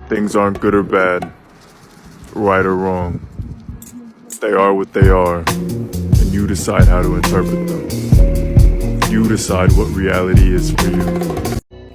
Things aren't good or bad, right or wrong. They are what they are, and you decide how to interpret them. You decide what reality is for you.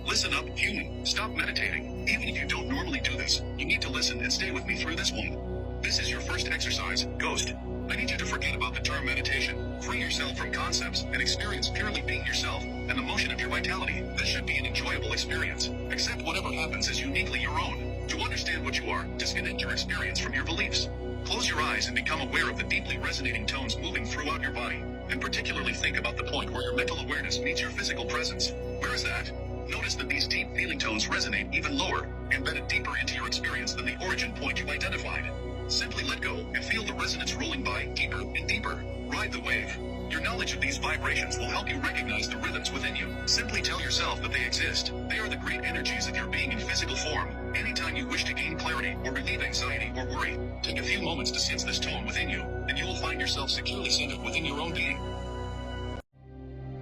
Listen up, human. Stop meditating. Even if you don't normally do this, you need to listen and stay with me through this one. This is your first exercise, Ghost. I need you to forget about the term meditation. Free yourself from concepts and experience purely being yourself and the motion of your vitality. This should be an enjoyable experience. Accept whatever happens as uniquely your own. To understand what you are, disconnect your experience from your beliefs. Close your eyes and become aware of the deeply resonating tones moving throughout your body. And particularly think about the point where your mental awareness meets your physical presence. Where is that? Notice that these deep feeling tones resonate even lower, embedded deeper into your experience than the origin point you identified. Simply let go and feel the resonance rolling by deeper and deeper. Ride the wave. Your knowledge of these vibrations will help you recognize the rhythms within you. Simply tell yourself that they exist. They are the great energies of your being in physical form. Anytime you wish to gain clarity or relieve anxiety or worry, take a few moments to sense this tone within you, and you will find yourself securely centered within your own being.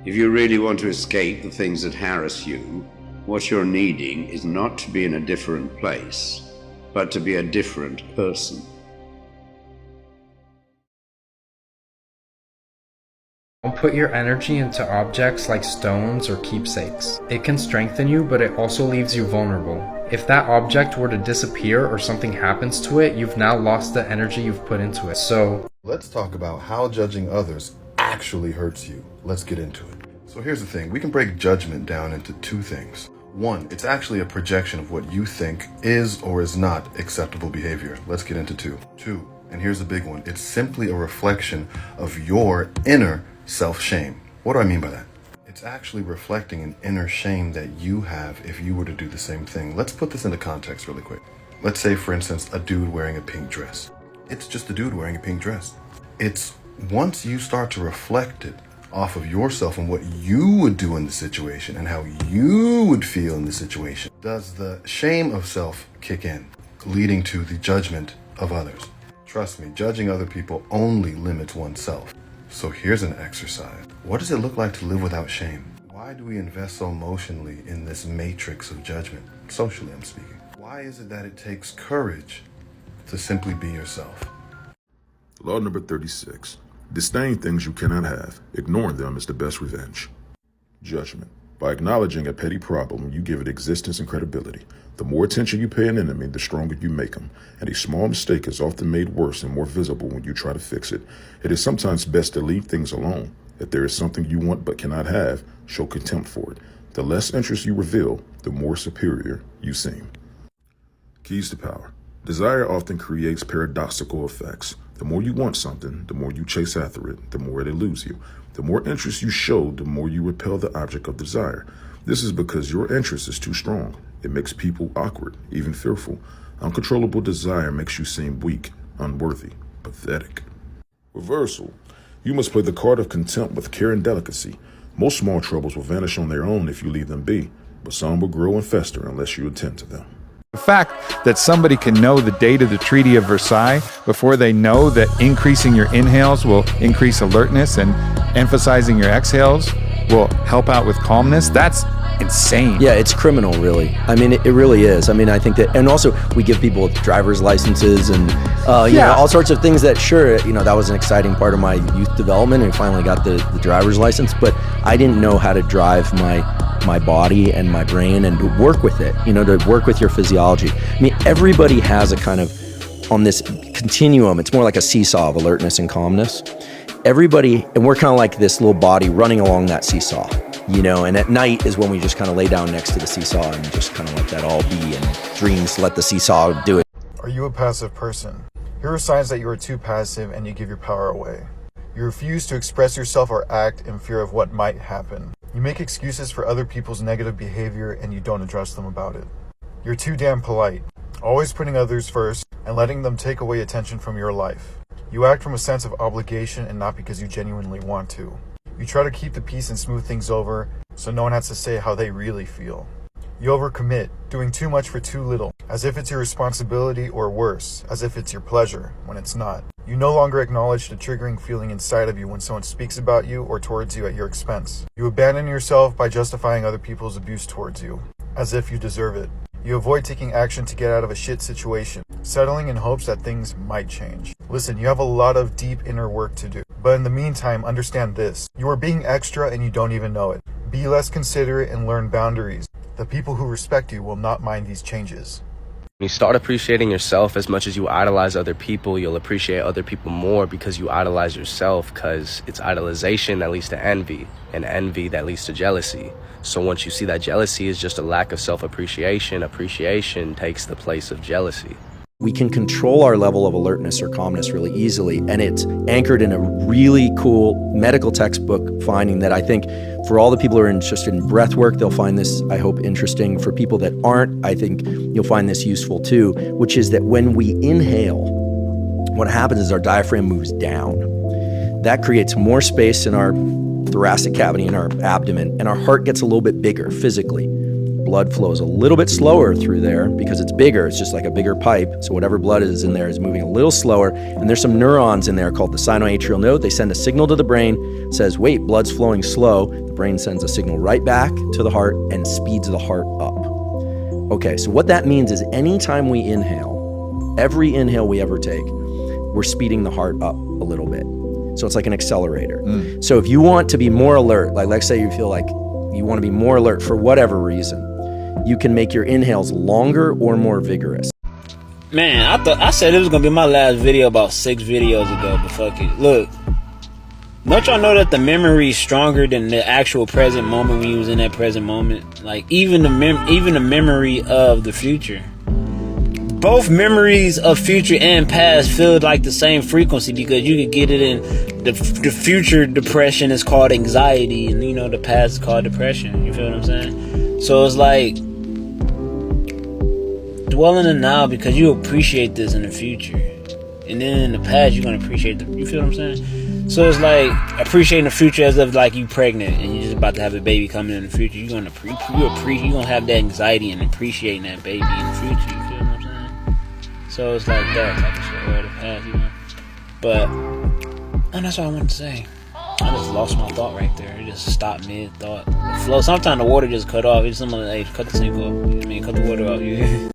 If you really want to escape the things that harass you, what you're needing is not to be in a different place, but to be a different person. Don't put your energy into objects like stones or keepsakes. It can strengthen you, but it also leaves you vulnerable. If that object were to disappear or something happens to it, you've now lost the energy you've put into it. So, let's talk about how judging others actually hurts you. Let's get into it. So here's the thing. We can break judgment down into two things. One, it's actually a projection of what you think is or is not acceptable behavior. Let's get into two. Two, and here's the big one. It's simply a reflection of your inner self-shame. What do I mean by that? It's actually reflecting an inner shame that you have if you were to do the same thing. Let's put this into context really quick. Let's say, for instance, a dude wearing a pink dress. It's just a dude wearing a pink dress. It's once you start to reflect it off of yourself and what you would do in the situation and how you would feel in the situation, does the shame of self kick in, leading to the judgment of others. Trust me, judging other people only limits oneself. So here's an exercise. What does it look like to live without shame? Why do we invest so emotionally in this matrix of judgment? Socially, I'm speaking. Why is it that it takes courage to simply be yourself? Law number 36. Disdain things you cannot have. Ignoring them is the best revenge. Judgment. By acknowledging a petty problem, you give it existence and credibility. The more attention you pay an enemy, the stronger you make them. And a small mistake is often made worse and more visible when you try to fix it. It is sometimes best to leave things alone. If there is something you want but cannot have, show contempt for it. The less interest you reveal, the more superior you seem. Keys to power. Desire often creates paradoxical effects. The more you want something, the more you chase after it, the more it eludes you. The more interest you show, the more you repel the object of desire. This is because your interest is too strong. It makes people awkward, even fearful. Uncontrollable desire makes you seem weak, unworthy, pathetic. Reversal. You must play the card of contempt with care and delicacy. Most small troubles will vanish on their own if you leave them be, but some will grow and fester unless you attend to them. The fact that somebody can know the date of the Treaty of Versailles before they know that increasing your inhales will increase alertness and emphasizing your exhales will help out with calmness, that's insane. Yeah, it's criminal, really. I mean, it really is. I mean, I think that, and also we give people driver's licenses and you know, all sorts of things that, sure, you know, that was an exciting part of my youth development and finally got the driver's license, but I didn't know how to drive my body and my brain and to work with it, you know, to work with your physiology. I mean, everybody has a kind of, on this continuum, it's more like a seesaw of alertness and calmness. Everybody, and we're kind of like this little body running along that seesaw, you know, and at night is when we just kind of lay down next to the seesaw and just kind of let that all be, and dreams let the seesaw do it. Are you a passive person? Here are signs that you are too passive and you give your power away. You refuse to express yourself or act in fear of what might happen. You make excuses for other people's negative behavior and you don't address them about it. You're too damn polite, always putting others first and letting them take away attention from your life. You act from a sense of obligation and not because you genuinely want to. You try to keep the peace and smooth things over so no one has to say how they really feel. You overcommit, doing too much for too little, as if it's your responsibility, or worse, as if it's your pleasure, when it's not. You no longer acknowledge the triggering feeling inside of you when someone speaks about you or towards you at your expense. You abandon yourself by justifying other people's abuse towards you, as if you deserve it. You avoid taking action to get out of a shit situation, settling in hopes that things might change. Listen, you have a lot of deep inner work to do. But in the meantime, understand this. You are being extra and you don't even know it. Be less considerate and learn boundaries. The people who respect you will not mind these changes. When you start appreciating yourself as much as you idolize other people, you'll appreciate other people more because you idolize yourself, because it's idolization that leads to envy, and envy that leads to jealousy. So once you see that jealousy is just a lack of self-appreciation, appreciation takes the place of jealousy. We can control our level of alertness or calmness really easily, and it's anchored in a really cool medical textbook finding that I think for all the people who are interested in breath work, they'll find this, I hope, interesting. For people that aren't, I think you'll find this useful too, which is that when we inhale, what happens is our diaphragm moves down. That creates more space in our thoracic cavity in our abdomen, and our heart gets a little bit bigger physically. Blood flows a little bit slower through there because it's bigger. It's just like a bigger pipe. So whatever blood is in there is moving a little slower. And there's some neurons in there called the sinoatrial node. They send a signal to the brain, says, wait, blood's flowing slow. The brain sends a signal right back to the heart and speeds the heart up. Okay, so what that means is anytime we inhale, every inhale we ever take, we're speeding the heart up a little bit. So it's like an accelerator. So if you want to be more alert, like let's say you feel like you want to be more alert for whatever reason, you can make your inhales longer or more vigorous. Man, I said it was gonna be my last video about 6 videos ago, but fuck it. Look, don't y'all know that the memory is stronger than the actual present moment when you was in that present moment? Like even the memory of the future. Both memories of future and past feel like the same frequency because you could get it in the future. Depression is called anxiety, and you know the past is called depression. You feel what I'm saying? So it's like dwell in the now because you appreciate this in the future, and then in the past you're gonna appreciate you feel what I'm saying? So it's like appreciating the future as if like you pregnant and you're just about to have a baby coming in the future. You're gonna have that anxiety and appreciating that baby in the future. You feel what I'm saying? So it's like that type of shit, or the past, you know. But and that's what I wanted to say. I just lost my thought right there. It just stopped mid thought. The flow. Sometimes the water just cut off. It's someone like, hey, cut the sink off. I mean, cut the water off.